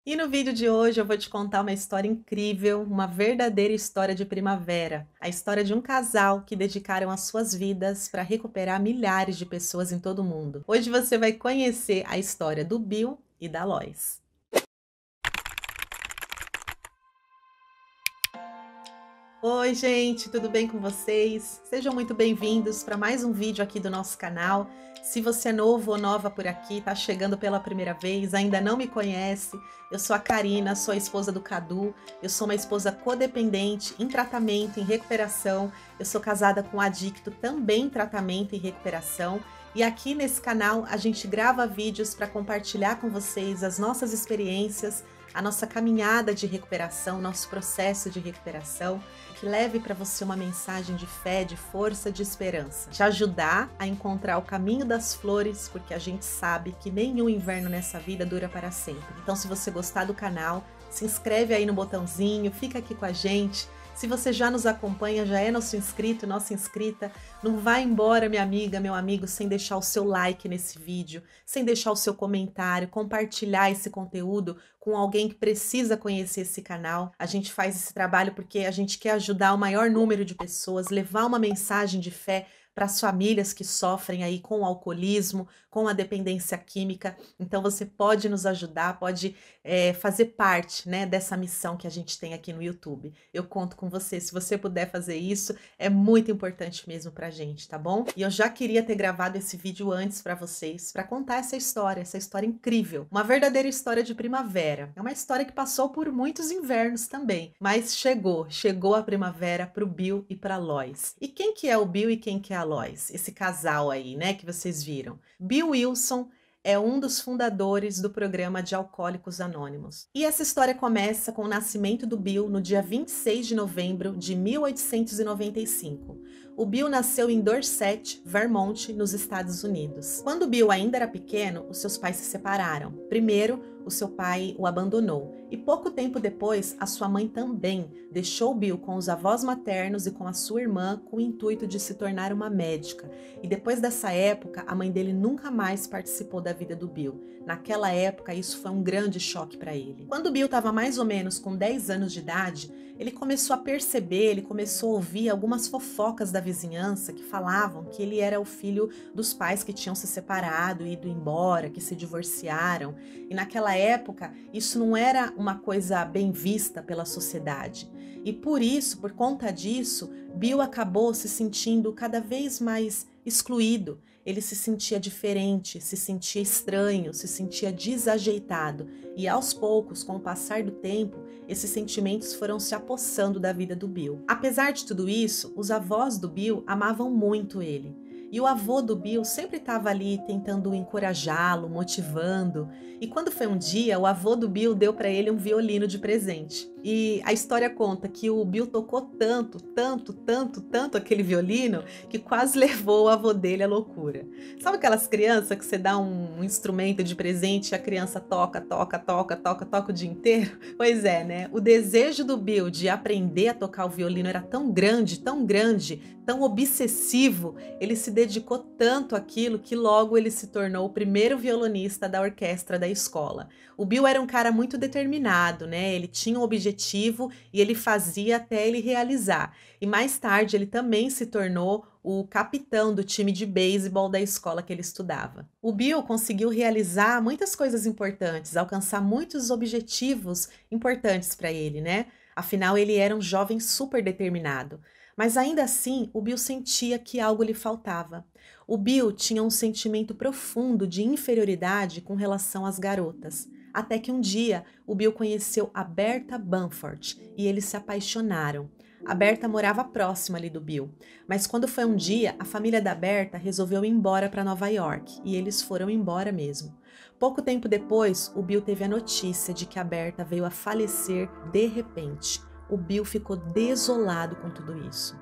E no vídeo de hoje eu vou te contar uma história incrível, uma verdadeira história de primavera. A história de um casal que dedicaram as suas vidas para recuperar milhares de pessoas em todo o mundo. Hoje você vai conhecer a história do Bill e da Lois. Oi, gente, tudo bem com vocês? Sejam muito bem-vindos para mais um vídeo aqui do nosso canal. Se você é novo ou nova por aqui, tá chegando pela primeira vez, ainda não me conhece, eu sou a Karina, sou a esposa do Cadu, eu sou uma esposa codependente, em tratamento, em recuperação, eu sou casada com um adicto, também em tratamento e recuperação. E aqui nesse canal a gente grava vídeos para compartilhar com vocês as nossas experiências, a nossa caminhada de recuperação, nosso processo de recuperação, que leve para você uma mensagem de fé, de força, de esperança. Te ajudar a encontrar o caminho das flores, porque a gente sabe que nenhum inverno nessa vida dura para sempre. Então, se você gostar do canal, se inscreve aí no botãozinho, fica aqui com a gente. Se você já nos acompanha, já é nosso inscrito, nossa inscrita, não vai embora, minha amiga, meu amigo, sem deixar o seu like nesse vídeo, sem deixar o seu comentário, compartilhar esse conteúdo com alguém que precisa conhecer esse canal. A gente faz esse trabalho porque a gente quer ajudar o maior número de pessoas, levar uma mensagem de fé para as famílias que sofrem aí com o alcoolismo, com a dependência química. Então você pode nos ajudar, pode fazer parte, né, dessa missão que a gente tem aqui no YouTube. Eu conto com você, se você puder fazer isso, é muito importante mesmo pra gente, tá bom? E eu já queria ter gravado esse vídeo antes para vocês, para contar essa história incrível, uma verdadeira história de primavera. É uma história que passou por muitos invernos também, mas chegou a primavera pro Bill e pra Lois. E quem que é o Bill e quem que é a Lois? Esse casal aí, né, que vocês viram. Bill Wilson é um dos fundadores do programa de Alcoólicos Anônimos. E essa história começa com o nascimento do Bill no dia 26 de novembro de 1895. O Bill nasceu em Dorset, Vermont, nos Estados Unidos. Quando Bill ainda era pequeno, os seus pais se separaram. Primeiro, o seu pai o abandonou e pouco tempo depois, a sua mãe também deixou Bill com os avós maternos e com a sua irmã com o intuito de se tornar uma médica. E depois dessa época, a mãe dele nunca mais participou da vida do Bill. Naquela época, isso foi um grande choque para ele. Quando Bill estava mais ou menos com 10 anos de idade, ele começou a perceber, ele começou a ouvir algumas fofocas da vizinhança que falavam que ele era o filho dos pais que tinham se separado e ido embora, que se divorciaram. E naquela época, isso não era uma coisa bem vista pela sociedade. E por isso, por conta disso, Bill acabou se sentindo cada vez mais excluído. Ele se sentia diferente, se sentia estranho, se sentia desajeitado. E aos poucos, com o passar do tempo, esses sentimentos foram se apossando da vida do Bill. Apesar de tudo isso, os avós do Bill amavam muito ele. E o avô do Bill sempre estava ali tentando encorajá-lo, motivando. E quando foi um dia, o avô do Bill deu para ele um violino de presente. E a história conta que o Bill tocou tanto aquele violino que quase levou o avô dele à loucura. Sabe aquelas crianças que você dá um instrumento de presente e a criança toca o dia inteiro? Pois é, né? O desejo do Bill de aprender a tocar o violino era tão grande, tão obsessivo, ele se dedicou tanto àquilo que logo ele se tornou o primeiro violonista da orquestra da escola. O Bill era um cara muito determinado, né? Ele tinha um objetivo e ele fazia até ele realizar. E mais tarde ele também se tornou o capitão do time de beisebol da escola que ele estudava. O Bill conseguiu realizar muitas coisas importantes, alcançar muitos objetivos importantes para ele, né? Afinal, ele era um jovem super determinado. Mas ainda assim, o Bill sentia que algo lhe faltava. O Bill tinha um sentimento profundo de inferioridade com relação às garotas. Até que um dia, o Bill conheceu a Bertha Bamford e eles se apaixonaram. A Bertha morava próxima ali do Bill, mas quando foi um dia, a família da Bertha resolveu ir embora para Nova York e eles foram embora mesmo. Pouco tempo depois, o Bill teve a notícia de que a Bertha veio a falecer de repente. O Bill ficou desolado com tudo isso.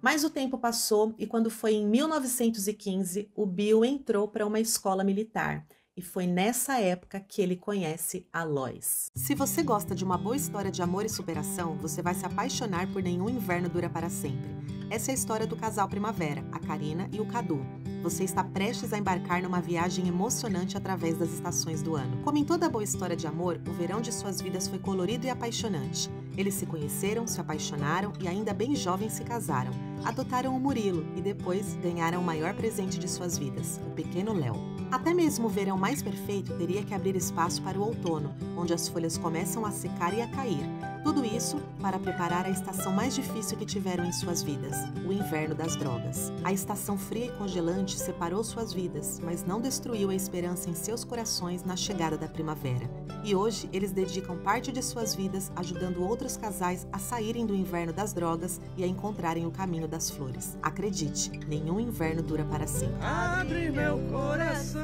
Mas o tempo passou e quando foi em 1915, o Bill entrou para uma escola militar. E foi nessa época que ele conhece a Lois. Se você gosta de uma boa história de amor e superação, você vai se apaixonar por Nenhum Inverno Dura Para Sempre. Essa é a história do casal Primavera, a Karina e o Cadu. você está prestes a embarcar numa viagem emocionante através das estações do ano. Como em toda boa história de amor, o verão de suas vidas foi colorido e apaixonante. Eles se conheceram, se apaixonaram e ainda bem jovens se casaram. Adotaram o Murilo e depois ganharam o maior presente de suas vidas, o pequeno Léo. Até mesmo o verão mais perfeito teria que abrir espaço para o outono, onde as folhas começam a secar e a cair. Tudo isso para preparar a estação mais difícil que tiveram em suas vidas, o inverno das drogas. A estação fria e congelante separou suas vidas, mas não destruiu a esperança em seus corações na chegada da primavera. E hoje eles dedicam parte de suas vidas ajudando outros casais a saírem do inverno das drogas e a encontrarem o caminho das flores. Acredite, nenhum inverno dura para sempre. Abre meu coração,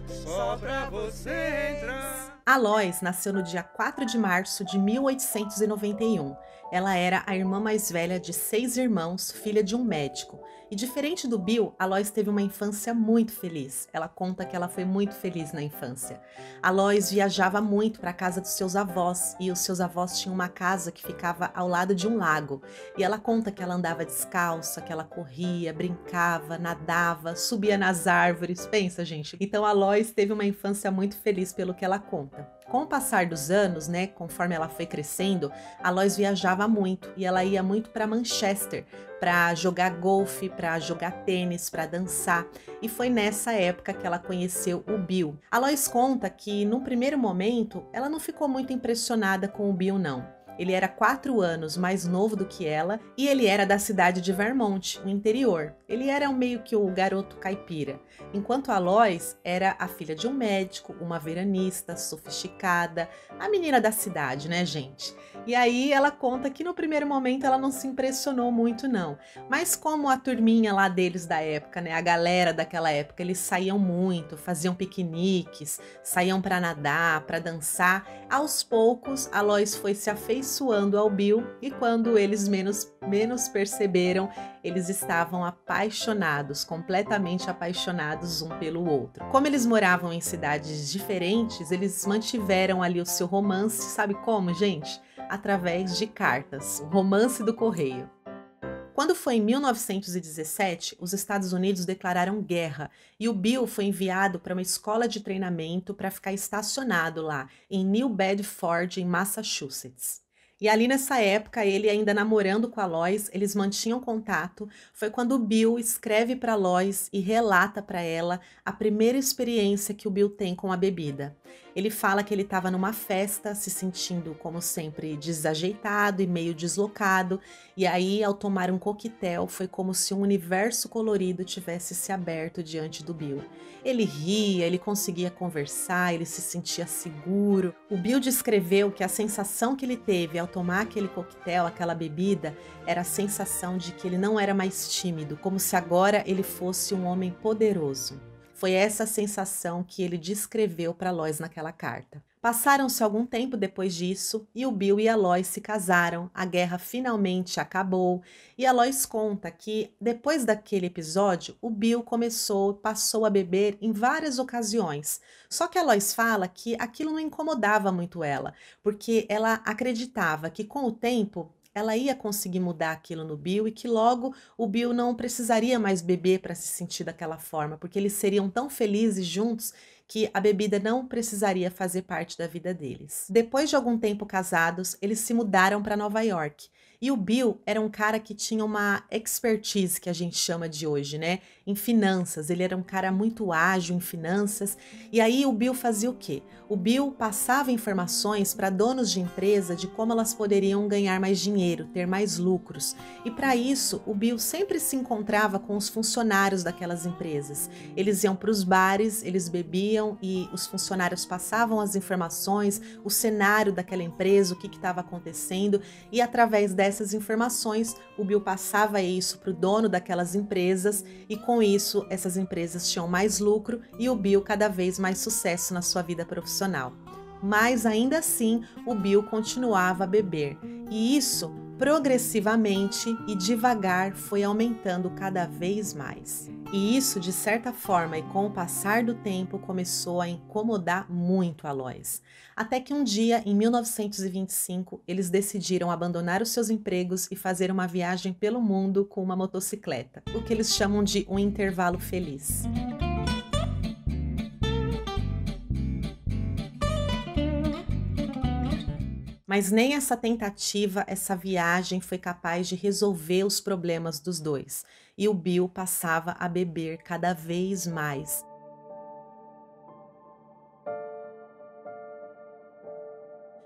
só pra você entrar. Alois nasceu no dia 4 de março de 1891. Ela era a irmã mais velha de 6 irmãos, filha de um médico. E diferente do Bill, Alois teve uma infância muito feliz. Ela conta que ela foi muito feliz na infância. Alois viajava muito para a casa dos seus avós, e os seus avós tinham uma casa que ficava ao lado de um lago. E ela conta que ela andava descalça, que ela corria, brincava, nadava, subia nas árvores. Pensa, gente. Então Alois teve uma infância muito feliz pelo que ela conta. Com o passar dos anos, né, conforme ela foi crescendo, Alois viajava muito e ela ia muito para Manchester para jogar golfe, para jogar tênis, para dançar. E foi nessa época que ela conheceu o Bill. Alois conta que, num primeiro momento, ela não ficou muito impressionada com o Bill, não. Ele era 4 anos mais novo do que ela e ele era da cidade de Vermont, no interior. Ele era meio que o garoto caipira, enquanto Alois era a filha de um médico, uma veranista, sofisticada, a menina da cidade, né, gente? E aí ela conta que no primeiro momento ela não se impressionou muito, não. Mas como a turminha lá deles da época, né, a galera daquela época, eles saíam muito, faziam piqueniques, saíam para nadar, para dançar, aos poucos Alois foi se afeiçoando ao Bill e quando eles menos perceberam, eles estavam apaixonados, completamente apaixonados um pelo outro. Como eles moravam em cidades diferentes, eles mantiveram ali o seu romance, sabe como, gente? Através de cartas, o romance do correio. Quando foi em 1917, os Estados Unidos declararam guerra e o Bill foi enviado para uma escola de treinamento para ficar estacionado lá, em New Bedford, em Massachusetts. E ali nessa época, ele ainda namorando com a Lois, eles mantinham contato. Foi quando o Bill escreve para a Lois e relata para ela a primeira experiência que o Bill tem com a bebida. Ele fala que ele estava numa festa, se sentindo, como sempre, desajeitado e meio deslocado. E aí, ao tomar um coquetel, foi como se um universo colorido tivesse se aberto diante do Bill. Ele ria, ele conseguia conversar, ele se sentia seguro. O Bill descreveu que a sensação que ele teve ao tomar aquele coquetel, aquela bebida, era a sensação de que ele não era mais tímido, como se agora ele fosse um homem poderoso. Foi essa sensação que ele descreveu para Lois naquela carta. Passaram-se algum tempo depois disso e o Bill e a Lois se casaram, a guerra finalmente acabou e a Lois conta que depois daquele episódio o Bill passou a beber em várias ocasiões. Só que a Lois fala que aquilo não incomodava muito ela, porque ela acreditava que com o tempo ela ia conseguir mudar aquilo no Bill e que logo o Bill não precisaria mais beber para se sentir daquela forma, porque eles seriam tão felizes juntos que a bebida não precisaria fazer parte da vida deles. Depois de algum tempo casados, eles se mudaram para Nova York. E o Bill era um cara que tinha uma expertise, que a gente chama de hoje, né? Em finanças. Ele era um cara muito ágil em finanças. E aí o Bill fazia o quê? O Bill passava informações para donos de empresa de como elas poderiam ganhar mais dinheiro, ter mais lucros. E para isso, o Bill sempre se encontrava com os funcionários daquelas empresas. Eles iam para os bares, eles bebiam e os funcionários passavam as informações, o cenário daquela empresa, o que estava acontecendo. E através dessas informações, o Bill passava isso para o dono daquelas empresas e com isso essas empresas tinham mais lucro e o Bill cada vez mais sucesso na sua vida profissional. Mas ainda assim, o Bill continuava a beber e isso progressivamente e devagar foi aumentando cada vez mais. E isso, de certa forma, e com o passar do tempo, começou a incomodar muito a Lois. Até que um dia, em 1925, eles decidiram abandonar os seus empregos e fazer uma viagem pelo mundo com uma motocicleta, o que eles chamam de um intervalo feliz. Mas nem essa tentativa, essa viagem foi capaz de resolver os problemas dos dois. E o Bill passava a beber cada vez mais.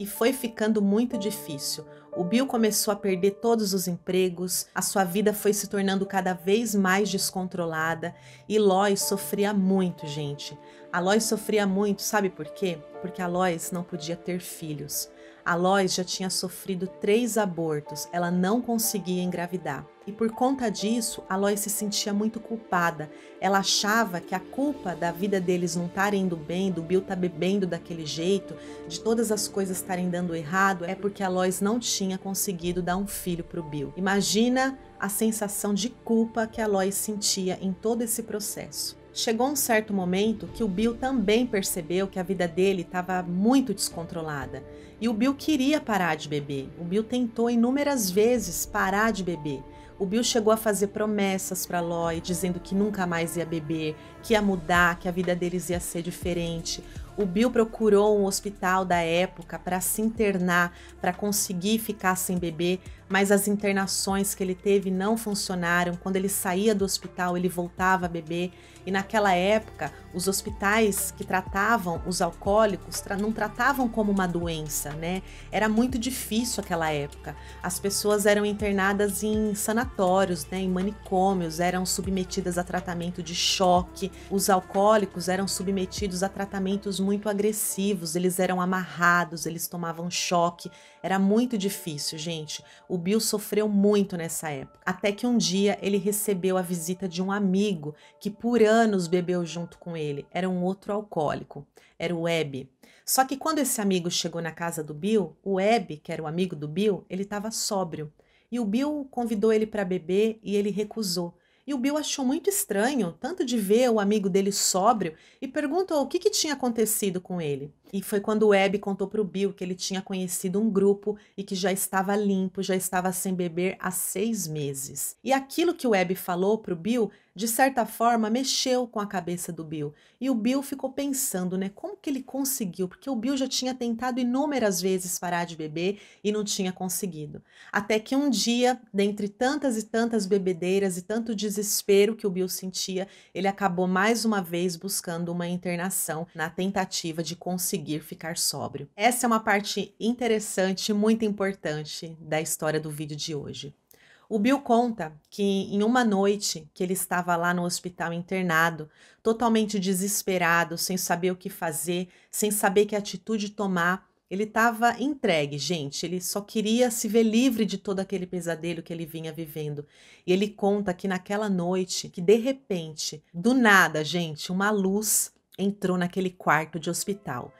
E foi ficando muito difícil. O Bill começou a perder todos os empregos, a sua vida foi se tornando cada vez mais descontrolada e Lois sofria muito, gente. A Lois sofria muito, sabe por quê? Porque a Lois não podia ter filhos. A Lois já tinha sofrido 3 abortos, ela não conseguia engravidar. E por conta disso, a Lois se sentia muito culpada. Ela achava que a culpa da vida deles não estarem indo bem, do Bill estar bebendo daquele jeito, de todas as coisas estarem dando errado, é porque a Lois não tinha conseguido dar um filho para o Bill. Imagina a sensação de culpa que a Lois sentia em todo esse processo. Chegou um certo momento que o Bill também percebeu que a vida dele estava muito descontrolada. E o Bill queria parar de beber. O Bill tentou inúmeras vezes parar de beber. O Bill chegou a fazer promessas para Lois, dizendo que nunca mais ia beber, que ia mudar, que a vida deles ia ser diferente. O Bill procurou um hospital da época para se internar, para conseguir ficar sem beber, mas as internações que ele teve não funcionaram. Quando ele saía do hospital, ele voltava a beber. E naquela época, os hospitais que tratavam os alcoólicos não tratavam como uma doença, né? Era muito difícil aquela época. As pessoas eram internadas em sanatórios, né? Em manicômios, eram submetidas a tratamento de choque. Os alcoólicos eram submetidos a tratamentos muito agressivos, eles eram amarrados, eles tomavam choque. Era muito difícil, gente. O Bill sofreu muito nessa época. Até que um dia ele recebeu a visita de um amigo que por anos bebeu junto com ele. Era um outro alcoólico, era o Webb. Só que quando esse amigo chegou na casa do Bill, o Webb, que era o amigo do Bill, ele estava sóbrio. E o Bill convidou ele para beber e ele recusou. E o Bill achou muito estranho, tanto de ver o amigo dele sóbrio, e perguntou o que tinha acontecido com ele. E foi quando o Webb contou para o Bill que ele tinha conhecido um grupo e que já estava limpo, já estava sem beber há 6 meses. E aquilo que o Webb falou para o Bill, de certa forma, mexeu com a cabeça do Bill. E o Bill ficou pensando, né, como que ele conseguiu? Porque o Bill já tinha tentado inúmeras vezes parar de beber e não tinha conseguido. Até que um dia, dentre tantas e tantas bebedeiras e tanto desespero que o Bill sentia, ele acabou mais uma vez buscando uma internação na tentativa de conseguir ficar sóbrio. Essa é uma parte interessante, muito importante da história do vídeo de hoje. O Bill conta que em uma noite que ele estava lá no hospital internado, totalmente desesperado, sem saber o que fazer, sem saber que atitude tomar, ele estava entregue, gente. Ele só queria se ver livre de todo aquele pesadelo que ele vinha vivendo. E ele conta que naquela noite, que de repente, do nada, gente, uma luz entrou naquele quarto de hospital.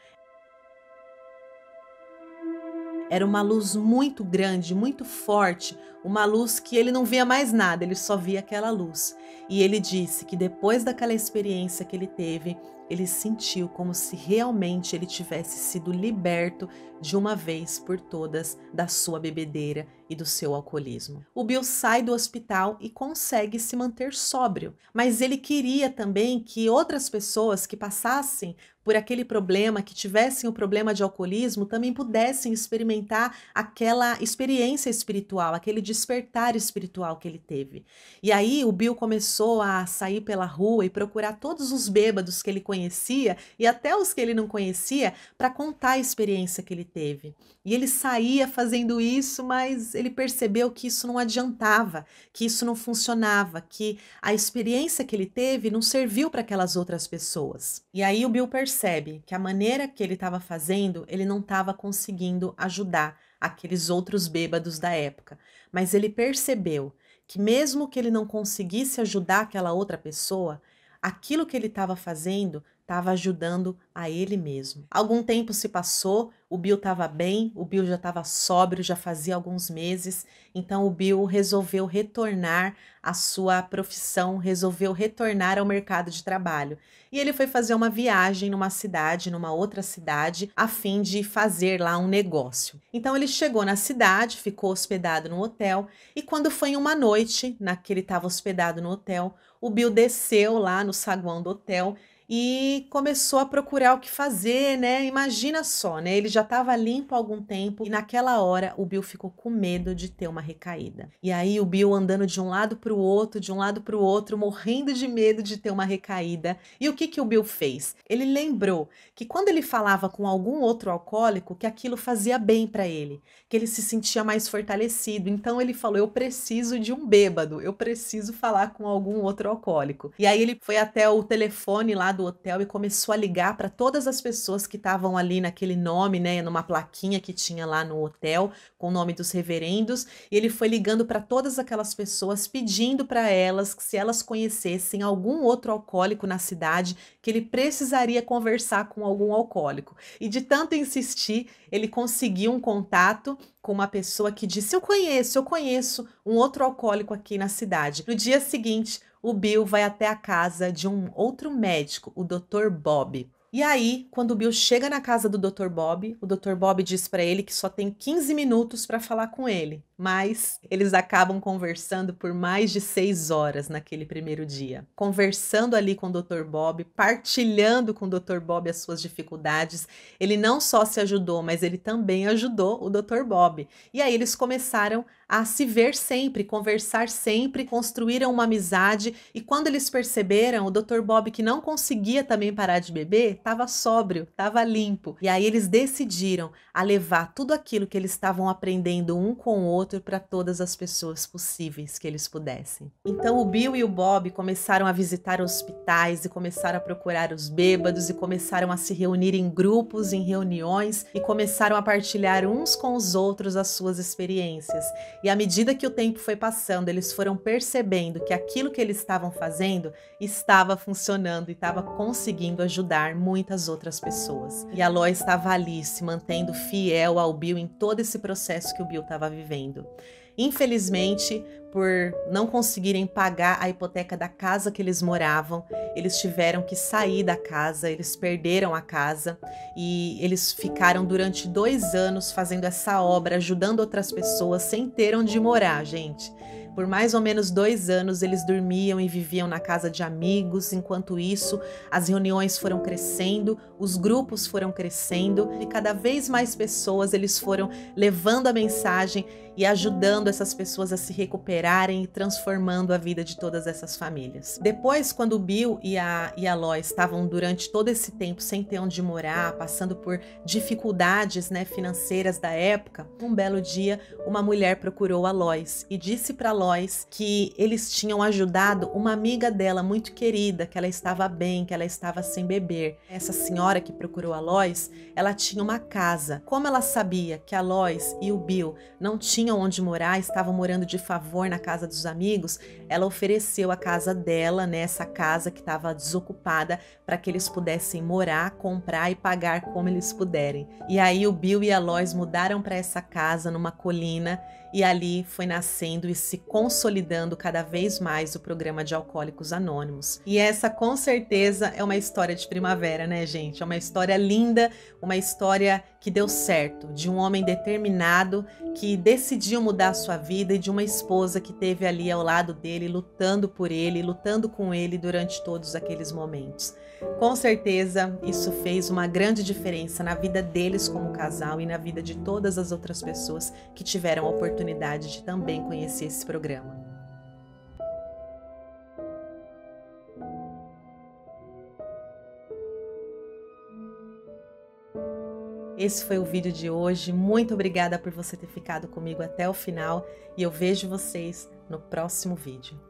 Era uma luz muito grande, muito forte, uma luz que ele não via mais nada, ele só via aquela luz. E ele disse que depois daquela experiência que ele teve, ele sentiu como se realmente ele tivesse sido liberto de uma vez por todas da sua bebedeira e do seu alcoolismo. O Bill sai do hospital e consegue se manter sóbrio, mas ele queria também que outras pessoas que passassem por aquele problema, que tivessem o problema de alcoolismo, também pudessem experimentar aquela experiência espiritual, aquele despertar espiritual que ele teve. E aí o Bill começou a sair pela rua e procurar todos os bêbados que ele conhecia e até os que ele não conhecia para contar a experiência que ele teve. E ele saía fazendo isso, mas ele percebeu que isso não adiantava, que isso não funcionava, que a experiência que ele teve não serviu para aquelas outras pessoas. E aí o Bill percebe que a maneira que ele estava fazendo, ele não estava conseguindo ajudar aqueles outros bêbados da época. Mas ele percebeu que mesmo que ele não conseguisse ajudar aquela outra pessoa, aquilo que ele estava fazendo estava ajudando a ele mesmo. Algum tempo se passou, o Bill estava bem, o Bill já estava sóbrio, já fazia alguns meses, então o Bill resolveu retornar à sua profissão, resolveu retornar ao mercado de trabalho. E ele foi fazer uma viagem numa outra cidade, a fim de fazer lá um negócio. Então ele chegou na cidade, ficou hospedado no hotel, e quando foi em uma noite, que ele estava hospedado no hotel, o Bill desceu lá no saguão do hotel e começou a procurar o que fazer, né? Imagina só, né? Ele já estava limpo há algum tempo e naquela hora o Bill ficou com medo de ter uma recaída. E aí o Bill andando de um lado para o outro, morrendo de medo de ter uma recaída. E o que o Bill fez? Ele lembrou que quando ele falava com algum outro alcoólico, que aquilo fazia bem para ele, que ele se sentia mais fortalecido. Então ele falou: eu preciso de um bêbado, eu preciso falar com algum outro alcoólico. E aí ele foi até o telefone lá do hotel e começou a ligar para todas as pessoas que estavam ali naquele nome, né, numa plaquinha que tinha lá no hotel com o nome dos reverendos, e ele foi ligando para todas aquelas pessoas pedindo para elas que se elas conhecessem algum outro alcoólico na cidade, que ele precisaria conversar com algum alcoólico. E de tanto insistir, ele conseguiu um contato com uma pessoa que disse: eu conheço um outro alcoólico aqui na cidade. No dia seguinte, o Bill vai até a casa de um outro médico, o Dr. Bob. E aí, quando o Bill chega na casa do Dr. Bob, o Dr. Bob diz para ele que só tem 15 minutos para falar com ele. Mas eles acabam conversando por mais de 6 horas naquele primeiro dia. Conversando ali com o Dr. Bob, partilhando com o Dr. Bob as suas dificuldades. Ele não só se ajudou, mas ele também ajudou o Dr. Bob. E aí eles começaram a se ver sempre, conversar sempre, construíram uma amizade. E quando eles perceberam, o Dr. Bob, que não conseguia também parar de beber, estava sóbrio, estava limpo. E aí eles decidiram a levar tudo aquilo que eles estavam aprendendo um com o outro para todas as pessoas possíveis que eles pudessem. Então o Bill e o Bob começaram a visitar hospitais e começaram a procurar os bêbados e começaram a se reunir em grupos, em reuniões, e começaram a partilhar uns com os outros as suas experiências. E à medida que o tempo foi passando, eles foram percebendo que aquilo que eles estavam fazendo estava funcionando e estava conseguindo ajudar muitas outras pessoas. E a Lois estava ali se mantendo fiel ao Bill em todo esse processo que o Bill estava vivendo. Infelizmente, por não conseguirem pagar a hipoteca da casa que eles moravam, eles tiveram que sair da casa, eles perderam a casa e eles ficaram durante 2 anos fazendo essa obra, ajudando outras pessoas sem ter onde morar, gente. Por mais ou menos 2 anos, eles dormiam e viviam na casa de amigos. Enquanto isso, as reuniões foram crescendo, os grupos foram crescendo e cada vez mais pessoas eles foram levando a mensagem e ajudando essas pessoas a se recuperarem e transformando a vida de todas essas famílias. Depois, quando o Bill e a Lois estavam durante todo esse tempo sem ter onde morar, passando por dificuldades, né, financeiras da época, um belo dia, uma mulher procurou a Lois e disse para Lois que eles tinham ajudado uma amiga dela muito querida, que ela estava bem, que ela estava sem beber. Essa senhora que procurou a Lois, ela tinha uma casa. Como ela sabia que a Lois e o Bill não tinham onde morar, estavam morando de favor na casa dos amigos, ela ofereceu a casa dela, né, essa casa que estava desocupada, para que eles pudessem morar, comprar e pagar como eles puderem. E aí o Bill e a Lois mudaram para essa casa numa colina e ali foi nascendo e se consolidando cada vez mais o programa de Alcoólicos Anônimos. E essa com certeza é uma história de primavera, né, gente? É uma história linda, uma história que deu certo, de um homem determinado que decidiu mudar a sua vida e de uma esposa que esteve ali ao lado dele, lutando por ele, lutando com ele durante todos aqueles momentos. Com certeza, isso fez uma grande diferença na vida deles como casal e na vida de todas as outras pessoas que tiveram a oportunidade de também conhecer esse programa. Esse foi o vídeo de hoje. Muito obrigada por você ter ficado comigo até o final e eu vejo vocês no próximo vídeo.